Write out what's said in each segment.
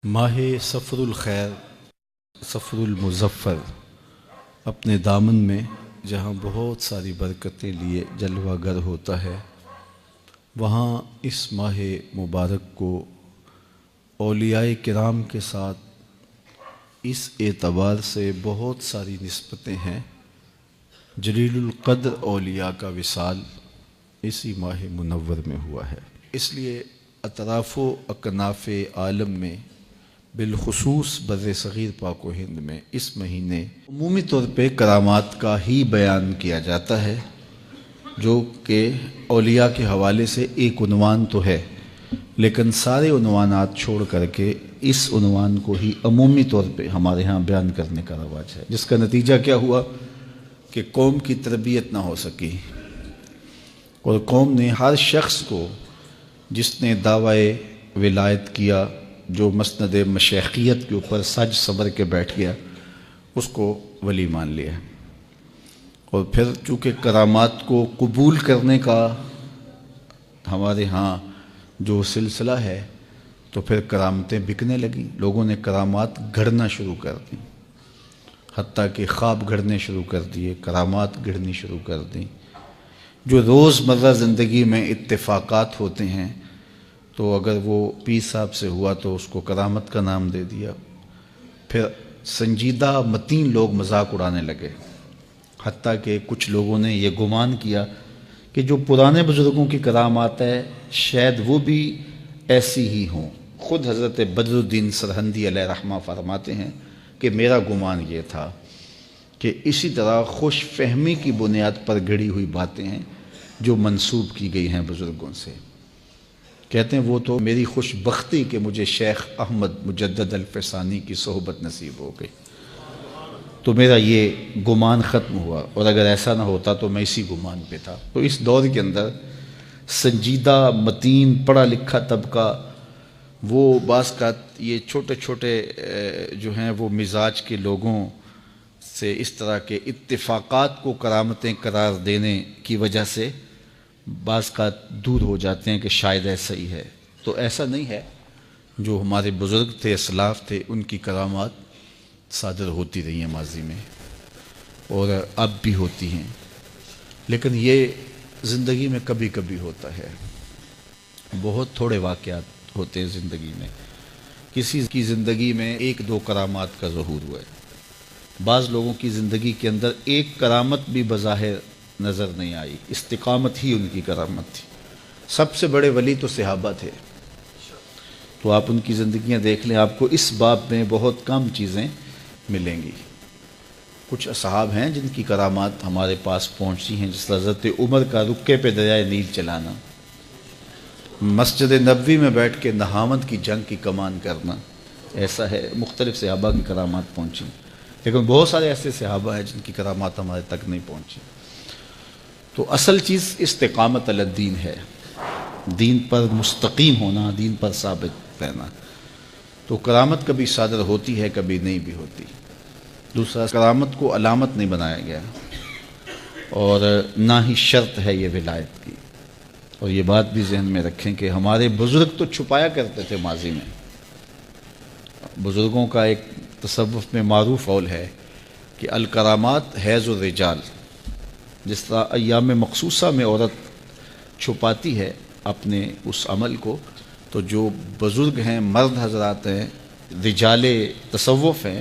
ماہ سفر الخیر، سفر المظفر اپنے دامن میں جہاں بہت ساری برکتیں لیے جلوہ گر ہوتا ہے، وہاں اس ماہ مبارک کو اولیاء کرام کے ساتھ اس اعتبار سے بہت ساری نسبتیں ہیں۔ جلیل القدر اولیاء کا وصال اسی ماہ منور میں ہوا ہے، اس لیے اطراف و اکناف عالم میں بالخصوص بر صغیر پاک و ہند میں اس مہینے عمومی طور پہ کرامات کا ہی بیان کیا جاتا ہے، جو کہ اولیاء کے حوالے سے ایک عنوان تو ہے، لیکن سارے عنوانات چھوڑ کر کے اس عنوان کو ہی عمومی طور پہ ہمارے ہاں بیان کرنے کا رواج ہے، جس کا نتیجہ کیا ہوا کہ قوم کی تربیت نہ ہو سکی، اور قوم نے ہر شخص کو جس نے دعوی ولایت کیا، جو مسند مشیخیت کے اوپر سج صبر کے بیٹھ گیا، اس کو ولی مان لیا۔ اور پھر چونکہ کرامات کو قبول کرنے کا ہمارے ہاں جو سلسلہ ہے، تو پھر کرامتیں بکنے لگیں، لوگوں نے کرامات گھڑنا شروع کر دیں، حتیٰ کہ خواب گھڑنے شروع کر دیے، کرامات گھڑنی شروع کر دیں۔ جو روز مرہ زندگی میں اتفاقات ہوتے ہیں، تو اگر وہ پیر صاحب سے ہوا تو اس کو کرامت کا نام دے دیا۔ پھر سنجیدہ متین لوگ مذاق اڑانے لگے، حتیٰ کہ کچھ لوگوں نے یہ گمان کیا کہ جو پرانے بزرگوں کی کرامات ہے شاید وہ بھی ایسی ہی ہوں۔ خود حضرت بدر الدین سرہندی علیہ رحمہ فرماتے ہیں کہ میرا گمان یہ تھا کہ اسی طرح خوش فہمی کی بنیاد پر گھڑی ہوئی باتیں ہیں جو منسوب کی گئی ہیں بزرگوں سے۔ کہتے ہیں وہ تو میری خوش بختی کہ مجھے شیخ احمد مجدد الفسانی کی صحبت نصیب ہو گئی، تو میرا یہ گمان ختم ہوا، اور اگر ایسا نہ ہوتا تو میں اسی گمان پہ تھا۔ تو اس دور کے اندر سنجیدہ متین پڑھا لکھا طبقہ وہ بعض کا یہ چھوٹے چھوٹے جو ہیں وہ مزاج کے لوگوں سے اس طرح کے اتفاقات کو کرامتیں قرار دینے کی وجہ سے بعض کا دور ہو جاتے ہیں کہ شاید ایسا ہی ہے۔ تو ایسا نہیں ہے، جو ہمارے بزرگ تھے، اسلاف تھے، ان کی کرامات صادر ہوتی رہی ہیں ماضی میں، اور اب بھی ہوتی ہیں، لیکن یہ زندگی میں کبھی کبھی ہوتا ہے، بہت تھوڑے واقعات ہوتے ہیں زندگی میں۔ کسی کی زندگی میں ایک دو کرامات کا ظہور ہوا ہے، بعض لوگوں کی زندگی کے اندر ایک کرامت بھی بظاہر نظر نہیں آئی، استقامت ہی ان کی کرامت تھی۔ سب سے بڑے ولی تو صحابہ تھے، تو آپ ان کی زندگیاں دیکھ لیں، آپ کو اس باب میں بہت کم چیزیں ملیں گی۔ کچھ اصحاب ہیں جن کی کرامات ہمارے پاس پہنچی ہیں، جس حضرت عمر کا رکے پہ دریائے نیل چلانا، مسجد نبوی میں بیٹھ کے نہاوند کی جنگ کی کمان کرنا، ایسا ہے۔ مختلف صحابہ کی کرامات پہنچی، لیکن بہت سارے ایسے صحابہ ہیں جن کی کرامات ہمارے تک نہیں پہنچی۔ تو اصل چیز استقامت علی الدین ہے، دین پر مستقیم ہونا، دین پر ثابت رہنا۔ تو کرامت کبھی صادر ہوتی ہے، کبھی نہیں بھی ہوتی۔ دوسرا، کرامت کو علامت نہیں بنایا گیا، اور نہ ہی شرط ہے یہ ولایت کی۔ اور یہ بات بھی ذہن میں رکھیں کہ ہمارے بزرگ تو چھپایا کرتے تھے ماضی میں۔ بزرگوں کا ایک تصوف میں معروف قول ہے کہ الکرامات حیض الرجال، جس طرح ایام مخصوصہ میں عورت چھپاتی ہے اپنے اس عمل کو، تو جو بزرگ ہیں، مرد حضرات ہیں، رجال تصوف ہیں،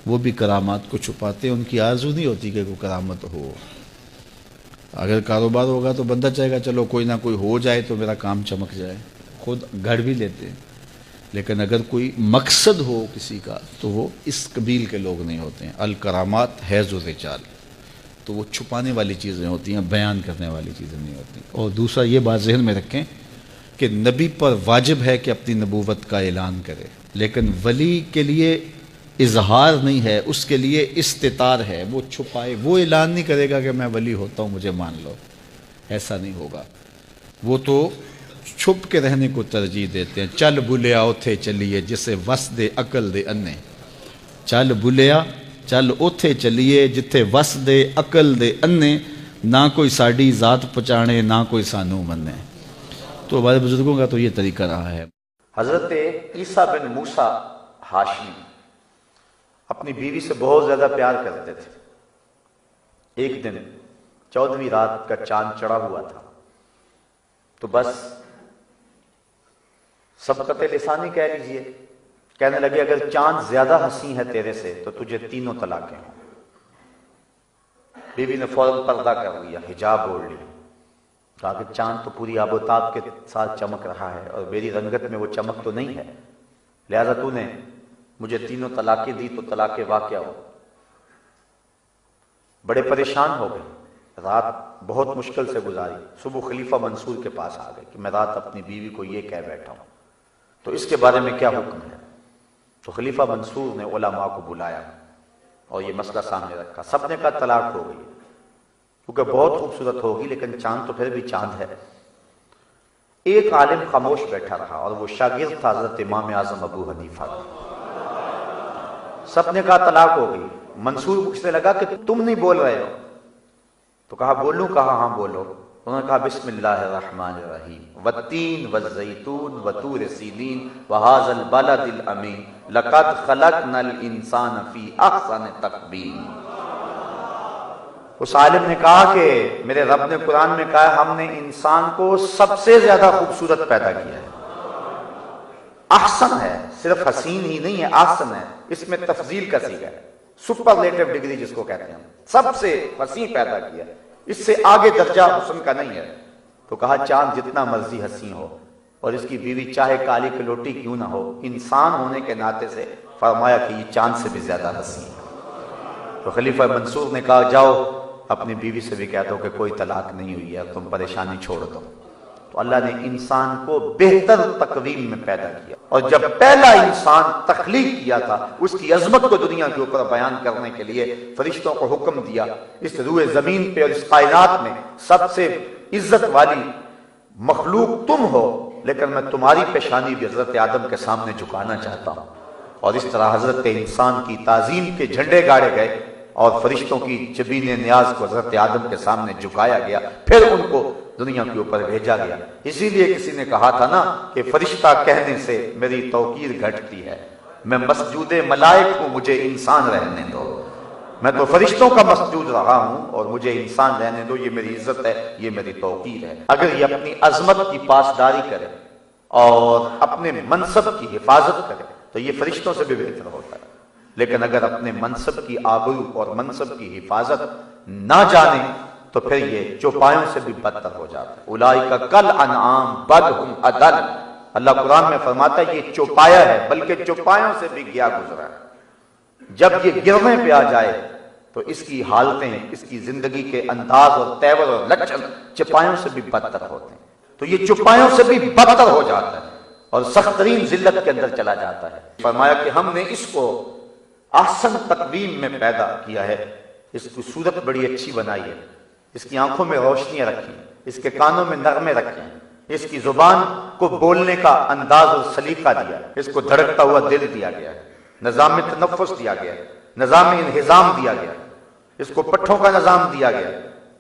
وہ بھی کرامات کو چھپاتے ہیں۔ ان کی آرزو نہیں ہوتی کہ کوئی کرامت ہو۔ اگر کاروبار ہوگا تو بندہ چاہے گا چلو کوئی نہ کوئی ہو جائے تو میرا کام چمک جائے، خود گھڑ بھی لیتے ہیں، لیکن اگر کوئی مقصد ہو کسی کا تو وہ اس قبیل کے لوگ نہیں ہوتے ہیں۔ الکرامات حیض الرجال، تو وہ چھپانے والی چیزیں ہوتی ہیں، بیان کرنے والی چیزیں نہیں ہوتی۔ اور دوسرا یہ بات ذہن میں رکھیں کہ نبی پر واجب ہے کہ اپنی نبوت کا اعلان کرے، لیکن ولی کے لیے اظہار نہیں ہے، اس کے لیے استتار ہے، وہ چھپائے، وہ اعلان نہیں کرے گا کہ میں ولی ہوتا ہوں مجھے مان لو، ایسا نہیں ہوگا۔ وہ تو چھپ کے رہنے کو ترجیح دیتے ہیں۔ چل بلیا اوتھے چلیے جسے وس دے عقل دے انے، چل بلیا چل اوتھے چلیے جتھے وس دے عقل دے انے، نہ کوئی ساڑی ذات پہچانے نہ کوئی سانو منے۔ تو ہمارے بزرگوں کا تو یہ طریقہ رہا ہے۔ حضرت عیسیٰ بن موسیٰ ہاشمی اپنی بیوی سے بہت زیادہ پیار کرتے تھے۔ ایک دن 14ویں رات کا چاند چڑھا ہوا تھا، تو بس سبقت لسانی کہہ لیجئے، کہنے لگے اگر چاند زیادہ حسین ہے تیرے سے تو تجھے تینوں طلاقیں ہوں۔ بیوی نے فوراً پردہ کر لیا، حجاب اوڑھ لیا، کہا کہ چاند تو پوری آب و تاب کے ساتھ چمک رہا ہے اور میری رنگت میں وہ چمک تو نہیں ہے، لہذا تو نے مجھے تینوں طلاقیں دی تو طلاق واقع ہو۔ بڑے پریشان ہو گئے، رات بہت مشکل سے گزاری، صبح خلیفہ منصور کے پاس آ گئے کہ میں رات اپنی بیوی کو یہ کہہ بیٹھا ہوں، تو اس کے بارے میں کیا حکم ہے؟ تو خلیفہ منصور نے علماء کو بلایا اور یہ مسئلہ سامنے رکھا۔ سب نے کہا طلاق ہو گئی، کیونکہ بہت خوبصورت ہوگی لیکن چاند تو پھر بھی چاند ہے۔ ایک عالم خاموش بیٹھا رہا اور وہ شاگرد تھا حضرت امام اعظم ابو حنیفہ۔ سب نے کہا طلاق ہو گئی۔ منصور کو سے لگا کہ تم نہیں بول رہے ہو، تو کہا بولوں؟ کہا ہاں بولو۔ انہوں نے کہا بسم اللہ الرحمن الرحیم، والتین والزیتون وطور سینین وہذا البلد الامین لقد خلقنا الانسان فی احسن تقویم۔ اس عالم نے کہا کہ میرے رب نے قرآن میں کہا ہے ہم نے انسان کو سب سے زیادہ خوبصورت پیدا کیا ہے۔ احسن ہے، صرف حسین ہی نہیں ہے، احسن ہے، اس میں تفضیل کا صیغہ ہے، سپرلیٹو ڈگری جس کو کہتے ہیں، سب سے حسین پیدا کیا، اس سے آگے درجہ حسن کا نہیں ہے۔ تو کہا چاند جتنا مرضی حسین ہو اور اس کی بیوی چاہے کالی کلوٹی کیوں نہ ہو، انسان ہونے کے ناطے سے فرمایا کہ یہ چاند سے بھی زیادہ حسین ہے۔ تو خلیفہ منصور نے کہا جاؤ اپنی بیوی سے بھی کہہ دو کہ کوئی طلاق نہیں ہوئی ہے، تم پریشانی چھوڑ دو۔ تو اللہ نے انسان کو بہتر تقویم میں پیدا کیا، اور جب پہلا انسان تخلیق کیا تھا اس کی عظمت کو دنیا کے اوپر بیان کرنے کے لیے فرشتوں کو حکم دیا اس روئے زمین پہ اور اس کائنات میں سب سے عزت والی مخلوق تم ہو، لیکن میں تمہاری پیشانی بھی حضرت آدم کے سامنے جھکانا چاہتا ہوں۔ اور اس طرح حضرت انسان کی تعظیم کے جھنڈے گاڑے گئے اور فرشتوں کی جبین نیاز کو حضرت آدم کے سامنے جھکایا گیا، پھر ان کو دنیا کے اوپر بھیجا گیا۔ اسی لیے کسی نے کہا تھا نا کہ فرشتہ کہنے سے میری توقیر گھٹتی ہے، میں مسجود ملائک ہوں، مجھے انسان رہنے دو۔ میں تو فرشتوں کا مسجود رہا ہوں اور مجھے انسان رہنے دو، یہ میری عزت ہے، یہ میری توقیر ہے۔ اگر یہ اپنی عظمت کی پاسداری کرے اور اپنے منصب کی حفاظت کرے تو یہ فرشتوں سے بھی بہتر ہوتا ہے، لیکن اگر اپنے منصب کی آبرو اور منصب کی حفاظت نہ جانے تو پھر یہ چوپایوں سے بھی بدتر ہو جاتا ہے۔ اولئک کل انعام بل ہم اضل، اللہ قرآن میں فرماتا ہے یہ چوپایا ہے بلکہ چوپایوں سے بھی گیا گزرا ہے۔ جب یہ گرنے پہ آ جائے تو اس کی حالتیں، اس کی زندگی کے انداز اور تیور اور لچن چوپایوں سے بھی بدتر ہوتے ہیں، تو یہ چوپایوں سے بھی بدتر ہو جاتا ہے اور سخت ترین ذلت کے اندر چلا جاتا ہے۔ فرمایا کہ ہم نے اس کو احسن تقویم میں پیدا کیا ہے، اس کی صورت بڑی اچھی بنائی ہے، اس کی آنکھوں میں روشنیاں رکھی، اس کے کانوں میں نغمے رکھے، اس کی زبان کو بولنے کا انداز اور سلیقہ دیا، اس کو دھڑکتا ہوا دل دیا گیا ہے، نظام تنفس دیا گیا ہے، نظام انہضام دیا گیا، اس کو پٹھوں کا نظام دیا گیا،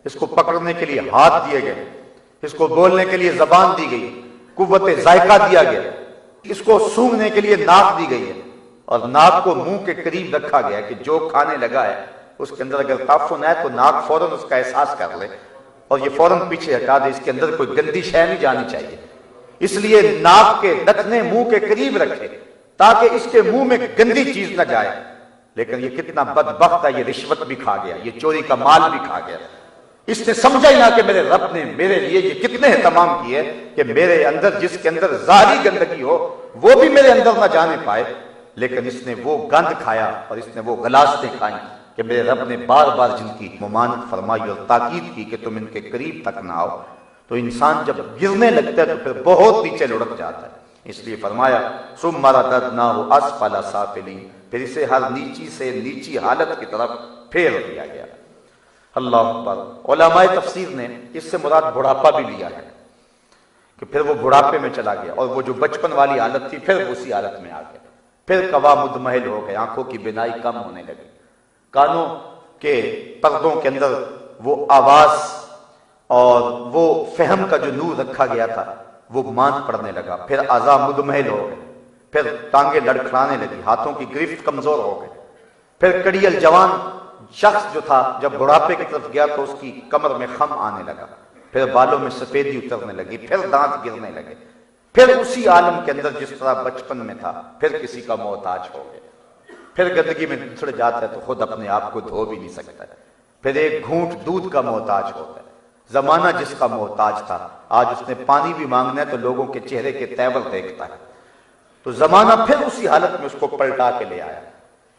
اس کو پکڑنے کے لیے ہاتھ دیے گئے، اس کو بولنے کے لیے زبان دی گئی، قوت ذائقہ دیا گیا، اس کو سونگھنے کے لیے ناک دی گئی ہے، اور ناک کو منہ کے قریب رکھا گیا کہ جو کھانے لگا ہے اس کے اندر اگر تعفن ہے تو ناک فوراً اس کا احساس کر لے اور یہ فوراً پیچھے ہٹا دے، اس کے اندر کوئی گندی شے نہیں جانی چاہیے، اس لیے ناک کے نتنے منہ کے قریب رکھے تاکہ اس کے منہ میں گندی چیز نہ جائے۔ لیکن یہ کتنا بدبخت ہے، یہ رشوت بھی کھا گیا، یہ چوری کا مال بھی کھا گیا، اس نے سمجھا ہی نہ کہ میرے رب نے میرے لیے یہ کتنے اہتمام کیے کہ میرے اندر جس کے اندر ظاہری گندگی ہو وہ بھی میرے اندر نہ جانے پائے، لیکن اس نے وہ گند کھایا اور اس نے وہ غلاظتیں کھائیں کہ میرے رب نے بار بار جن کی ممانعت فرمائی اور تاکید کی کہ تم ان کے قریب تک نہ آؤ۔ تو انسان جب گرنے لگتا ہے تو پھر بہت نیچے لڑک جاتا ہے، اس لیے فرمایا ثم رددناہ اسفل سافلین، پھر اسے ہر نیچی سے نیچی حالت کی طرف پھیر دیا گیا۔ اللہ اکبر۔ علماء تفسیر نے اس سے مراد بڑھاپا بھی لیا ہے کہ پھر وہ بڑھاپے میں چلا گیا اور وہ جو بچپن والی حالت تھی پھر اسی حالت میں آ گیا، پھر قوا مدمحل ہو گئے، آنکھوں کی بینائی کم ہونے لگی، کانوں کے پردوں کے اندر وہ آواز اور وہ فہم کا جو نور رکھا گیا تھا وہ مان پڑنے لگا، پھر اعضاء مدمحل ہو گئے، پھر ٹانگیں لڑکھڑانے لگی، ہاتھوں کی گرفت کمزور ہو گئے، پھر کڑیل جوان شخص جو تھا جب بڑھاپے کی طرف گیا تو اس کی کمر میں خم آنے لگا، پھر بالوں میں سفیدی اترنے لگی، پھر دانت گرنے لگے، پھر اسی عالم کے اندر جس طرح بچپن میں تھا پھر کسی کا محتاج ہو گیا، پھر گندگی میں بچھڑ جاتا ہے تو خود اپنے آپ کو دھو بھی نہیں سکتا ہے، پھر ایک گھونٹ دودھ کا محتاج ہوتا ہے۔ زمانہ جس کا محتاج تھا آج اس نے پانی بھی مانگنا ہے تو لوگوں کے چہرے کے تیور دیکھتا ہے، تو زمانہ پھر اسی حالت میں اس کو پلٹا کے لے آیا۔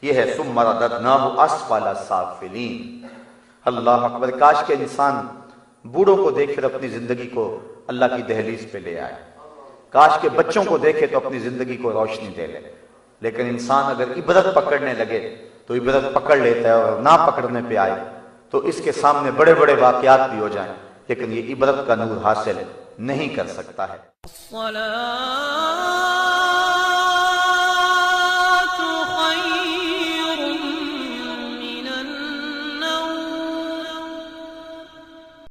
یہ ہے ثم رددناہ اسفل سافلین۔ اللہ اکبر، کاش کہ انسان بوڑھوں کو دیکھ کر اپنی زندگی کو اللہ کی دہلیز پہ لے آئے، کاش کہ بچوں کو دیکھے تو اپنی زندگی کو روشنی دے لے، لیکن انسان اگر عبرت پکڑنے لگے تو عبرت پکڑ لیتا ہے، اور نہ پکڑنے پہ آئے تو اس کے سامنے بڑے بڑے واقعات بھی ہو جائیں لیکن یہ عبرت کا نور حاصل نہیں کر سکتا ہے۔